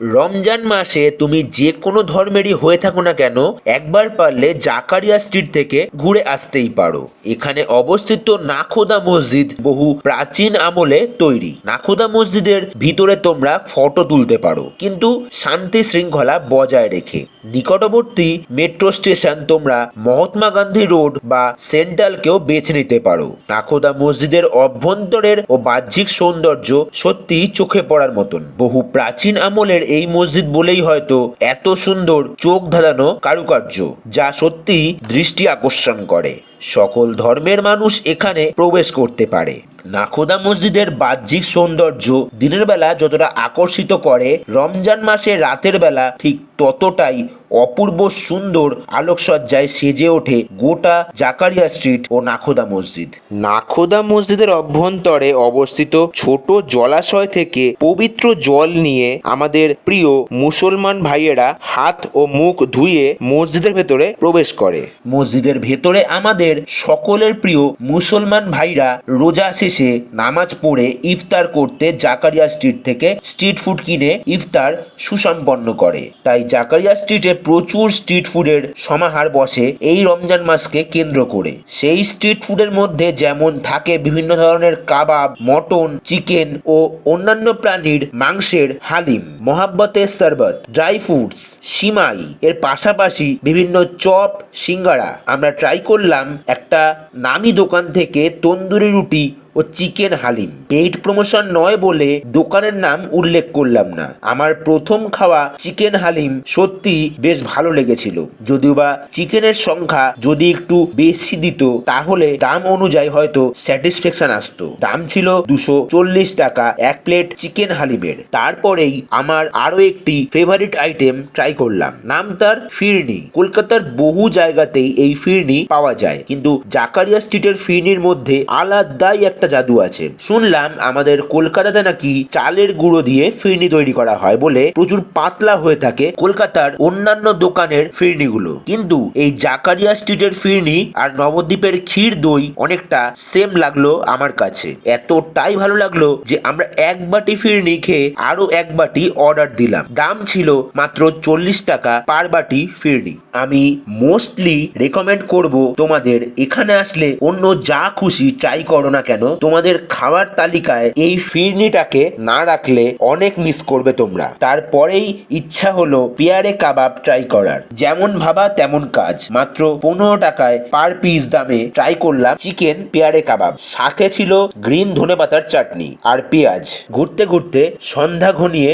রমজান মাসে তুমি যে কোনো ধর্মেরই হয়ে থাকো না কেন, একবার পারলে জাকারিয়া স্ট্রিট থেকে ঘুরে আসতেই পারো। এখানে অবস্থিত নাখোদা মসজিদ বহু প্রাচীন আমলে তৈরি। নাখোদা মসজিদের ভিতরে তোমরা ফটো তুলতে পারো, কিন্তু শান্তি শৃঙ্খলা বজায় রেখে। নিকটবর্তী মেট্রো স্টেশন তোমরা মহাত্মা গান্ধী রোড বা সেন্ট্রালকেও বেছে নিতে পারো। নাখোদা মসজিদের অভ্যন্তরের ও বাহ্যিক সৌন্দর্য সত্যি চোখে পড়ার মতন। বহু প্রাচীন আমলের এই মসজিদ বলেই হয়তো এত সুন্দর চোখ ধাঁধানো কারুকার্য, যা সত্যি দৃষ্টি আকর্ষণ করে। সকল ধর্মের মানুষ এখানে প্রবেশ করতে পারে। নাখোদা মসজিদের বাহ্যিক সৌন্দর্য দিনের বেলা যতটা আকর্ষিত করে, রমজান মাসে রাতের বেলা ঠিক ততটাই অপূর্ব সুন্দর আলোকসজ্জায় সেজে ওঠে গোটা জাকারিয়া স্ট্রিট ও নাখোদা মসজিদ। নাখোদা মসজিদের অভ্যন্তরে অবস্থিত ছোট জলাশয় থেকে পবিত্র জল নিয়ে আমাদের প্রিয় মুসলমান ভাইয়েরা হাত ও মুখ ধুয়ে মসজিদের ভেতরে প্রবেশ করে। মসজিদের ভেতরে আমাদের সকলের প্রিয় মুসলমান ভাইরা রোজা শেষে নামাজ পড়ে ইফতার করতে জাকারিয়া স্ট্রিট থেকে স্ট্রিট ফুড কিনে ইফতার সুসম্পন্ন করে। তাই জাকারিয়া স্ট্রিটে প্রচুর স্ট্রিট ফুডের সমাহার বসে এই রমজান মাসকে কেন্দ্র করে। সেই স্ট্রিট ফুডের মধ্যে যেমন থাকে বিভিন্ন ধরনের কাবাব, মটন, চিকেন ও অন্যান্য প্রাণীর মাংসের হালিম, মহাব্বতের শরবত, ড্রাই ফ্রুটস, সিমাই, এর পাশাপাশি বিভিন্ন চপ, সিঙ্গারা। আমরা ট্রাই করলাম একটা নামি দোকান থেকে তন্দুরি রুটি ও চিকেন হালিম। পেইড প্রমোশন নয় বলে দোকানের নাম উল্লেখ করলাম না। আমার প্রথম খাওয়া চিকেন হালিম সত্যি বেশ ভালো লেগেছিল, যদিও বা চিকেনের সংখ্যা যদি একটু বেশি দিত তাহলে দাম অনুযায়ী হয়তো স্যাটিসফ্যাকশন আসতো। দাম ছিল 240 টাকা এক প্লেট চিকেন হালিমের। তারপরেই আমার আরো একটি ফেভারিট আইটেম ট্রাই করলাম, নাম তার ফিরনি। কলকাতার বহু জায়গাতেই এই ফিরনি পাওয়া যায়, কিন্তু জাকারিয়া স্ট্রিটের ফিরনির মধ্যে আলাদাই একটা জাদু আছে। শুনলাম আমাদের কলকাতাতে নাকি চালের গুঁড়ো দিয়ে ফিরনি তৈরি করা হয় বলে প্রচুর পাতলা হয়ে থাকে কলকাতার অন্যান্য দোকানের ফিরনিগুলো, কিন্তু এই জাকারিয়া স্ট্রিটের ফিরনি আর নবদ্বীপের ক্ষীর দই অনেকটা সেম লাগলো আমার কাছে। এতটাই ভালো লাগলো যে আমরা এক বাটি ফিরনি খেয়ে আরো এক বাটি অর্ডার দিলাম। দাম ছিল মাত্র 40 টাকা পার বাটি ফিরনি। আমি মোস্টলি রেকমেন্ড করব তোমাদের এখানে আসলে অন্য যা খুশি ট্রাই করো না কেন, তোমাদের খাবার তালিকায় এই ফিরনিটাকে না রাখলে অনেক মিস করবে তোমরা। তারপরেই ইচ্ছা হলো পেয়ারে কাবাব ট্রাই করার। যেমন ভাবা তেমন কাজ, মাত্র 15 টাকায় পার পিস দামে ট্রাই করলাম চিকেন পেয়ারে কাবাব। সাথে ছিল গ্রিন ধনেপাতার চাটনি আর পেঁয়াজ। ঘুরতে ঘুরতে সন্ধ্যা ঘনিয়ে